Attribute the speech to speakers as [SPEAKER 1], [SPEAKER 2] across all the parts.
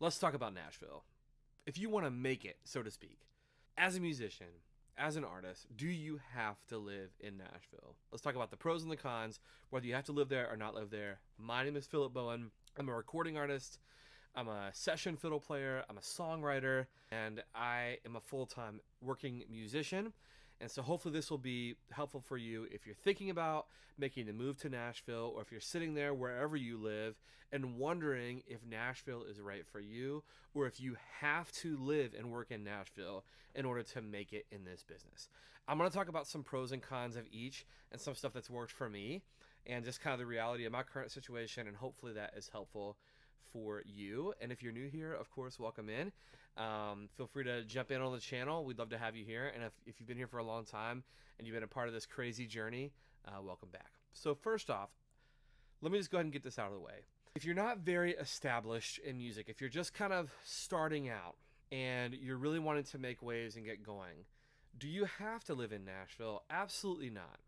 [SPEAKER 1] Let's talk about Nashville. If you want to make it, so to speak, as a musician, as an artist, do you have to live in Nashville? Let's talk about the pros and the cons, whether you have to live there or not live there. My name is Philip Bowen. I'm a recording artist. I'm a session fiddle player. I'm a songwriter, and I am a full-time working musician. And so hopefully this will be helpful for you if you're thinking about making the move to Nashville, or if you're sitting there wherever you live and wondering if Nashville is right for you, or if you have to live and work in Nashville in order to make it in this business. I'm going to talk about some pros and cons of each and some stuff that's worked for me and just kind of the reality of my current situation, and hopefully that is helpful for you. And if you're new here, of course, welcome in. Feel free to jump in on the channel. We'd love to have you here. And if you've been here for a long time and you've been a part of this crazy journey, welcome back. So first off, let me just go ahead and get this out of the way. If you're not very established in music, if you're just kind of starting out and you're really wanting to make waves and get going, do you have to live in Nashville? Absolutely not.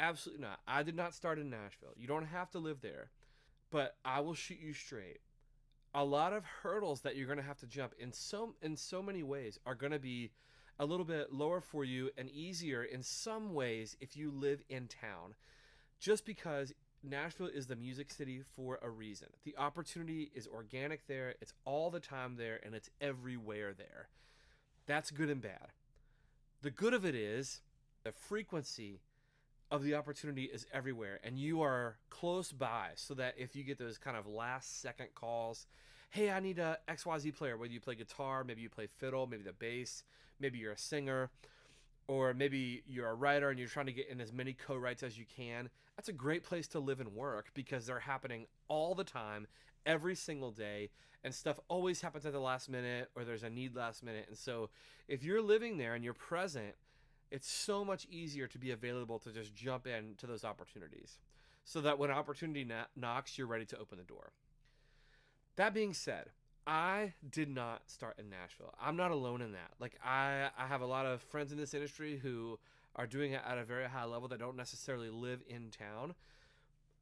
[SPEAKER 1] Absolutely not. I did not start in Nashville. You don't have to live there. But I will shoot you straight. A lot of hurdles that you're going to have to jump in so many ways are going to be a little bit lower for you and easier in some ways if you live in town. Just because Nashville is the music city for a reason. The opportunity is organic there, it's all the time there, and it's everywhere there. That's good and bad. The good of it is the frequency of the opportunity is everywhere, and you are close by, so that if you get those kind of last second calls, hey, I need a XYZ player, whether you play guitar, maybe you play fiddle, maybe the bass, maybe you're a singer, or maybe you're a writer and you're trying to get in as many co-writes as you can, that's a great place to live and work because they're happening all the time, every single day, and stuff always happens at the last minute, or there's a need last minute. And so if you're living there and you're present, it's so much easier to be available to just jump into those opportunities so that when opportunity knocks, you're ready to open the door. That being said, I did not start in Nashville. I'm not alone in that. Like I have a lot of friends in this industry who are doing it at a very high level that don't necessarily live in town,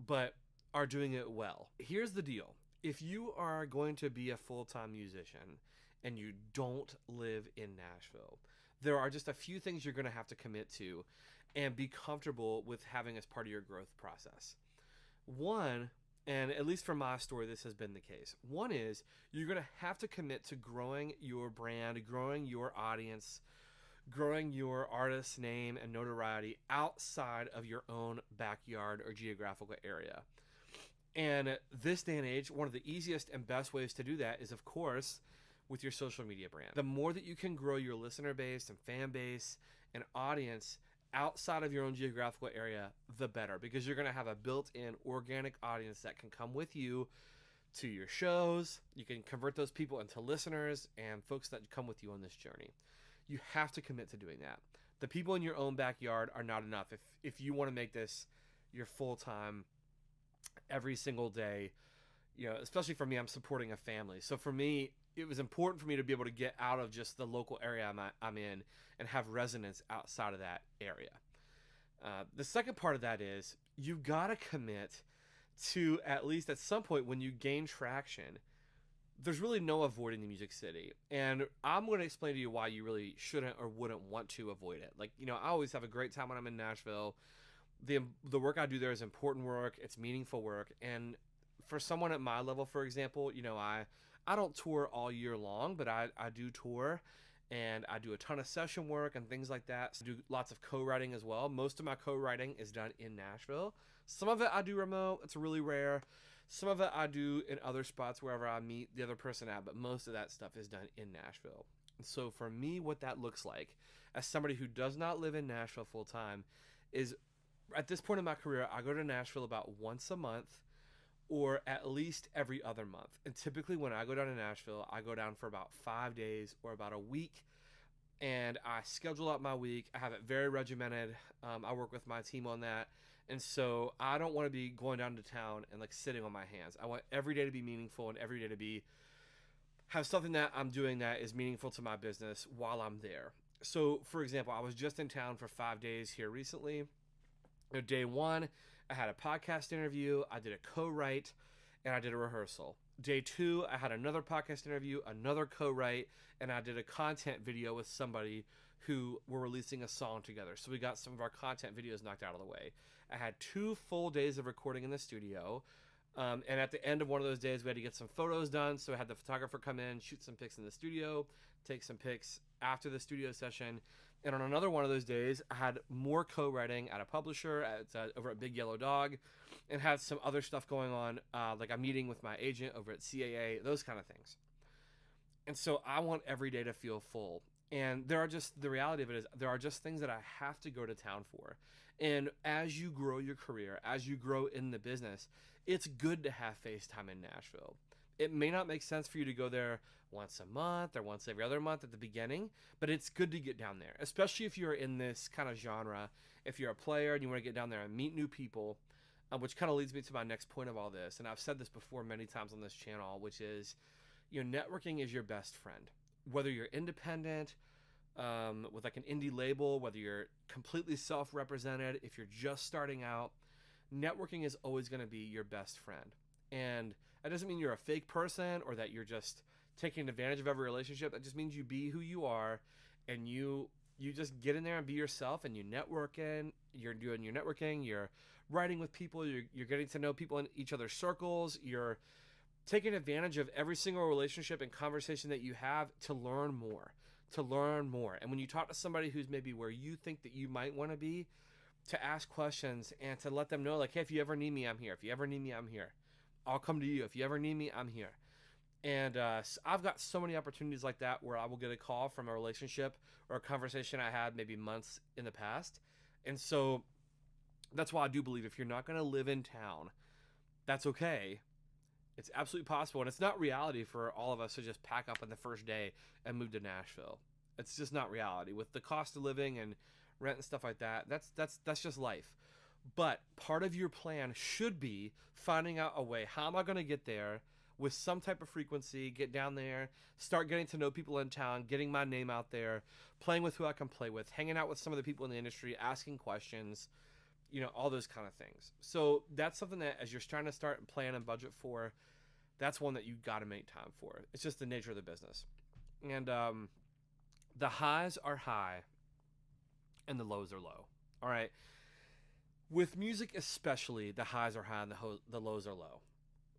[SPEAKER 1] but are doing it well. Here's the deal. If you are going to be a full-time musician and you don't live in Nashville, there are just a few things you're going to have to commit to and be comfortable with having as part of your growth process. One, and at least for my story, this has been the case. One is you're going to have to commit to growing your brand, growing your audience, growing your artist's name and notoriety outside of your own backyard or geographical area. And this day and age, one of the easiest and best ways to do that is, of course, with your social media brand. The more that you can grow your listener base and fan base and audience outside of your own geographical area, the better, because you're going to have a built-in organic audience that can come with you to your shows. You can convert those people into listeners and folks that come with you on this journey. You have to commit to doing that. The people in your own backyard are not enough. If you want to make this your full-time, every single day, especially for me, I'm supporting a family. So for me, it was important for me to be able to get out of just the local area I'm in and have resonance outside of that area. The second part of that is you got to commit to, at least at some point when you gain traction, there's really no avoiding the music city. And I'm going to explain to you why you really shouldn't or wouldn't want to avoid it. I always have a great time when I'm in Nashville. The work I do there is important work. It's meaningful work. And for someone at my level, for example, I don't tour all year long, but I do tour, and I do a ton of session work and things like that. So I do lots of co-writing as well. Most of my co-writing is done in Nashville. Some of it I do remote. It's really rare. Some of it I do in other spots wherever I meet the other person at, but most of that stuff is done in Nashville. And so for me, what that looks like as somebody who does not live in Nashville full time is, at this point in my career, I go to Nashville about once a month or at least every other month. And typically when I go down to Nashville, I go down for about 5 days or about a week, and I schedule out my week. I have it very regimented. I work with my team on that. And so I don't want to be going down to town and sitting on my hands. I want every day to be meaningful and every day to have something that I'm doing that is meaningful to my business while I'm there. So for example, I was just in town for 5 days here recently. Day one, I had a podcast interview, I did a co-write, and I did a rehearsal. Day 2, I had another podcast interview, another co-write, and I did a content video with somebody who were releasing a song together. So we got some of our content videos knocked out of the way. I had 2 full days of recording in the studio. And at the end of one of those days, we had to get some photos done. So I had the photographer come in, shoot some pics in the studio, take some pics after the studio session. And on another one of those days, I had more co-writing at a publisher over at Big Yellow Dog, and had some other stuff going on, like a meeting with my agent over at CAA, those kind of things. And so I want every day to feel full. And the reality of it is, there are just things that I have to go to town for. And as you grow your career, as you grow in the business, it's good to have face time in Nashville. It may not make sense for you to go there once a month or once every other month at the beginning, but it's good to get down there, especially if you're in this kind of genre. If you're a player and you want to get down there and meet new people, which kind of leads me to my next point of all this. And I've said this before many times on this channel, which is, networking is your best friend. Whether you're independent, with like an indie label, whether you're completely self-represented, if you're just starting out, networking is always going to be your best friend. And that doesn't mean you're a fake person or that you're just taking advantage of every relationship. That just means you be who you are, and you just get in there and be yourself, and you network in. You're doing your networking. You're writing with people. You're getting to know people in each other's circles. You're taking advantage of every single relationship and conversation that you have to learn more. And when you talk to somebody who's maybe where you think that you might want to be, to ask questions and to let them know, like, hey, if you ever need me, I'm here. If you ever need me, I'm here. I'll come to you. If you ever need me, I'm here. And I've got so many opportunities like that where I will get a call from a relationship or a conversation I had maybe months in the past. And so that's why I do believe if you're not going to live in town, that's okay. It's absolutely possible. And it's not reality for all of us to just pack up on the first day and move to Nashville. It's just not reality. With the cost of living and rent and stuff like that, that's just life. But part of your plan should be finding out a way. How am I going to get there with some type of frequency, get down there, start getting to know people in town, getting my name out there, playing with who I can play with, hanging out with some of the people in the industry, asking questions, all those kind of things. So that's something that as you're trying to start and plan and budget for, that's one that you got to make time for. It's just the nature of the business. And the highs are high and the lows are low. All right. With music especially, the highs are high and the lows are low.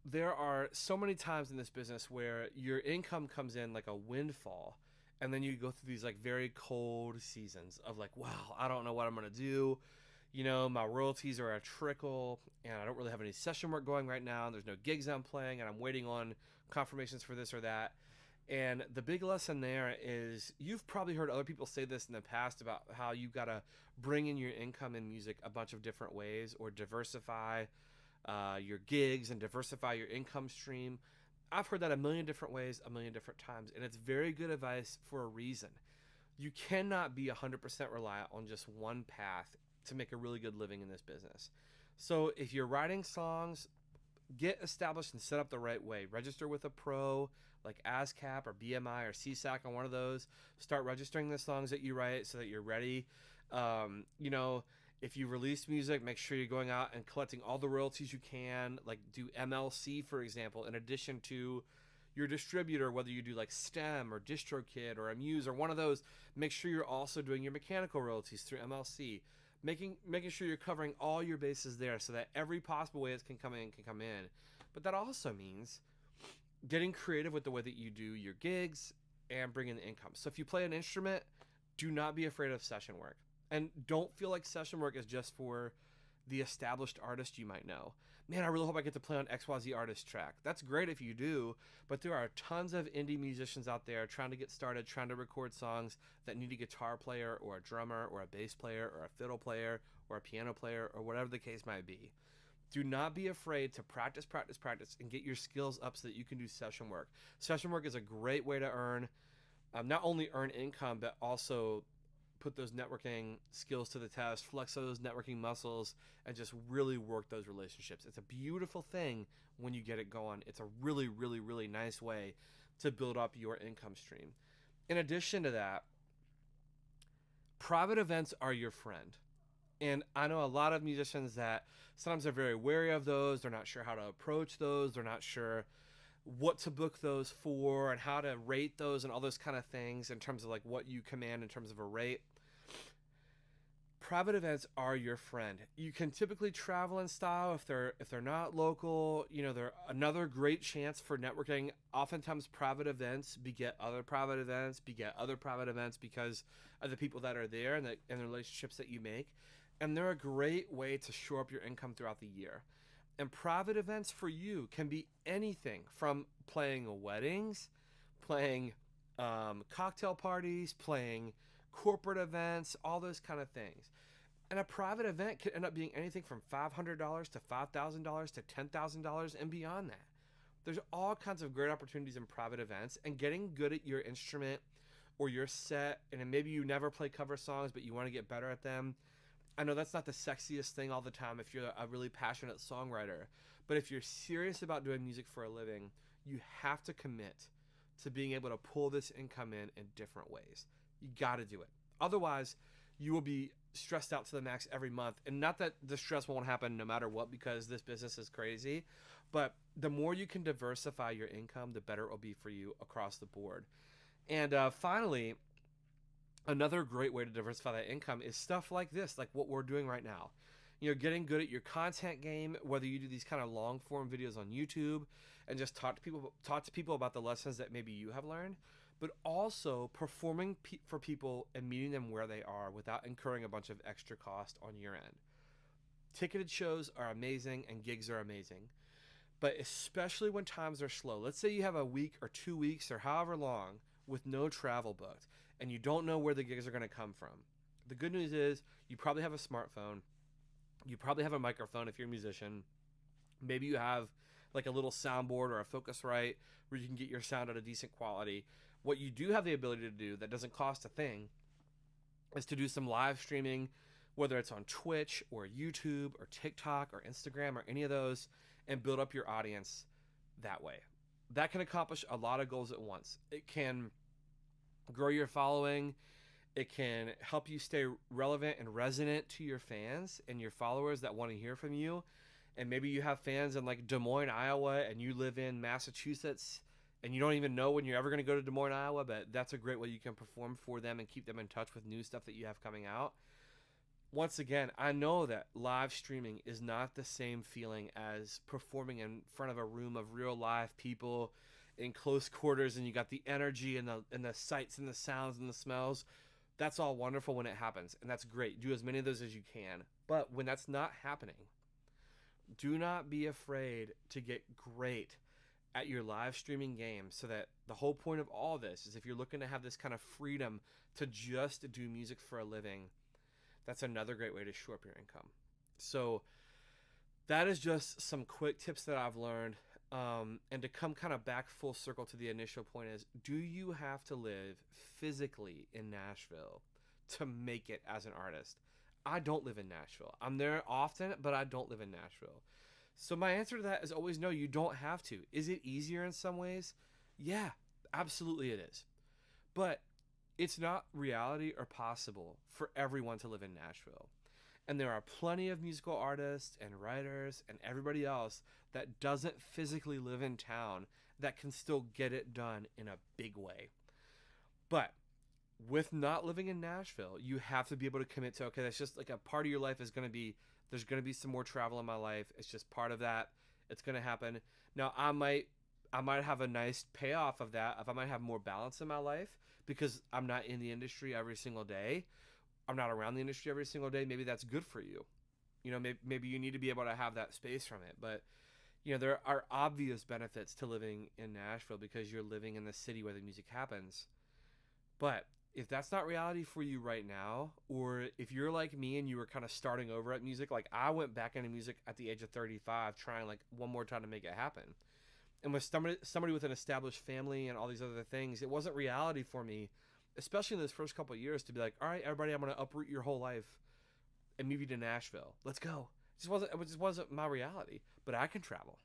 [SPEAKER 1] There are so many times in this business where your income comes in like a windfall, and then you go through these like very cold seasons of like, wow, I don't know what I'm going to do. My royalties are a trickle, and I don't really have any session work going right now, and there's no gigs I'm playing, and I'm waiting on confirmations for this or that. And the big lesson there is, you've probably heard other people say this in the past about how you got to bring in your income in music a bunch of different ways, or diversify your gigs and diversify your income stream. I've heard that a million different ways, a million different times, and it's very good advice for a reason. You cannot be 100% reliant on just one path to make a really good living in this business. So if you're writing songs, get established and set up the right way. Register with a pro like ASCAP or BMI or CSAC on one of those. Start registering the songs that you write so that you're ready. If you release music, make sure you're going out and collecting all the royalties you can. Like do MLC, for example, in addition to your distributor, whether you do like STEM or DistroKid or Amuse or one of those. Make sure you're also doing your mechanical royalties through MLC. Making sure you're covering all your bases there so that every possible way it can come in. But that also means getting creative with the way that you do your gigs and bring in the income. So if you play an instrument, do not be afraid of session work. And don't feel like session work is just for the established artist you might know. Man, I really hope I get to play on XYZ artist track. That's great if you do, but there are tons of indie musicians out there trying to get started, trying to record songs that need a guitar player or a drummer or a bass player or a fiddle player or a piano player or whatever the case might be. Do not be afraid to practice, and get your skills up so that you can do session work. Session work is a great way to not only earn income, but also put those networking skills to the test, flex those networking muscles, and just really work those relationships. It's a beautiful thing when you get it going. It's a really, really, really nice way to build up your income stream. In addition to that, private events are your friend. And I know a lot of musicians that sometimes are very wary of those. They're not sure how to approach those. They're not sure what to book those for and how to rate those and all those kind of things in terms of like what you command in terms of a rate. Private events are your friend. You can typically travel in style if they're not local. They're another great chance for networking. Oftentimes, private events beget other private events, because of the people that are there and the relationships that you make. And they're a great way to shore up your income throughout the year. And private events for you can be anything from playing weddings, playing cocktail parties, playing corporate events, all those kind of things. And a private event could end up being anything from $500 to $5,000 to $10,000 and beyond that. There's all kinds of great opportunities in private events, and getting good at your instrument or your set, and maybe you never play cover songs, but you want to get better at them. I know that's not the sexiest thing all the time if you're a really passionate songwriter, but if you're serious about doing music for a living, you have to commit to being able to pull this income in different ways. You got to do it. Otherwise, you will be stressed out to the max every month. And not that the stress won't happen no matter what, because this business is crazy, but the more you can diversify your income, the better it will be for you across the board. And finally, another great way to diversify that income is stuff like this, like what we're doing right now. Getting good at your content game, whether you do these kind of long form videos on YouTube and just talk to people about the lessons that maybe you have learned, but also performing for people and meeting them where they are without incurring a bunch of extra cost on your end. Ticketed shows are amazing and gigs are amazing, but especially when times are slow. Let's say you have a week or 2 weeks or however long with no travel booked and you don't know where the gigs are going to come from. The good news is you probably have a smartphone. You probably have a microphone if you're a musician. Maybe you have like a little soundboard or a Focusrite where you can get your sound at a decent quality. What you do have the ability to do that doesn't cost a thing is to do some live streaming, whether it's on Twitch or YouTube or TikTok or Instagram or any of those, and build up your audience that way. That can accomplish a lot of goals at once. It can grow your following. It can help you stay relevant and resonant to your fans and your followers that want to hear from you. And maybe you have fans in like Des Moines, Iowa, and you live in Massachusetts, and you don't even know when you're ever going to go to Des Moines, Iowa, but that's a great way you can perform for them and keep them in touch with new stuff that you have coming out. Once again, I know that live streaming is not the same feeling as performing in front of a room of real live people in close quarters, and you got the energy and the sights and the sounds and the smells. That's all wonderful when it happens, and that's great. Do as many of those as you can. But when that's not happening, do not be afraid to get great at your live streaming game, so that the whole point of all this is if you're looking to have this kind of freedom to just do music for a living, that's another great way to shore up your income. So that is just some quick tips that I've learned. And to come kind of back full circle to the initial point is, do you have to live physically in Nashville to make it as an artist? I don't live in Nashville. I'm there often, but I don't live in Nashville. So my answer to that is always no, you don't have to. Is it easier in some ways? Yeah, absolutely it is. But it's not reality or possible for everyone to live in Nashville. And there are plenty of musical artists and writers and everybody else that doesn't physically live in town that can still get it done in a big way. But with not living in Nashville, you have to be able to commit to, okay, that's just like a part of your life is going to be, there's going to be some more travel in my life. It's just part of that. It's going to happen. Now, I might have a nice payoff of that if I might have more balance in my life because I'm not in the industry every single day. I'm not around the industry every single day. Maybe that's good for you. Maybe you need to be able to have that space from it. But, there are obvious benefits to living in Nashville because you're living in the city where the music happens. But if that's not reality for you right now, or if you're like me and you were kind of starting over at music, like I went back into music at the age of 35, trying like one more time to make it happen. And with somebody with an established family and all these other things, it wasn't reality for me, especially in those first couple of years, to be like, all right, everybody, I'm going to uproot your whole life and move you to Nashville. Let's go. It just wasn't my reality, but I can travel.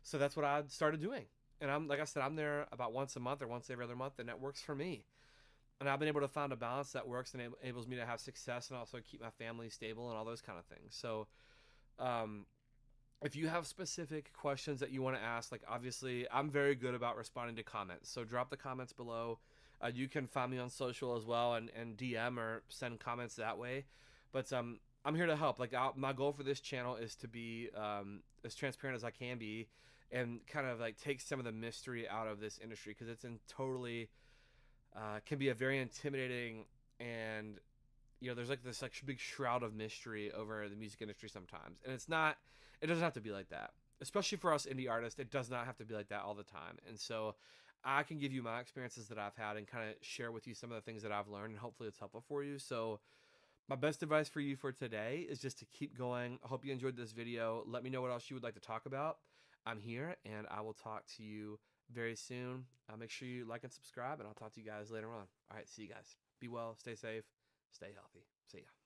[SPEAKER 1] So that's what I started doing. And I'm there about once a month or once every other month, and that works for me. And I've been able to find a balance that works and enables me to have success and also keep my family stable and all those kind of things. So If you have specific questions that you want to ask, like obviously I'm very good about responding to comments. So drop the comments below. You can find me on social as well and DM or send comments that way. But I'm here to help. Like my goal for this channel is to be as transparent as I can be, and kind of like take some of the mystery out of this industry, because it's in totally can be a very intimidating, and there's like this like big shroud of mystery over the music industry sometimes, and it doesn't have to be like that, especially for us indie artists. It does not have to be like that all the time. And so I can give you my experiences that I've had and kind of share with you some of the things that I've learned, and hopefully it's helpful for you. So my best advice for you for today is just to keep going. I hope you enjoyed this video. Let me know what else you would like to talk about. I'm here, and I will talk to you very soon. Make sure you like and subscribe, and I'll talk to you guys later on. All right, see you guys. Be well, stay safe, stay healthy. See ya.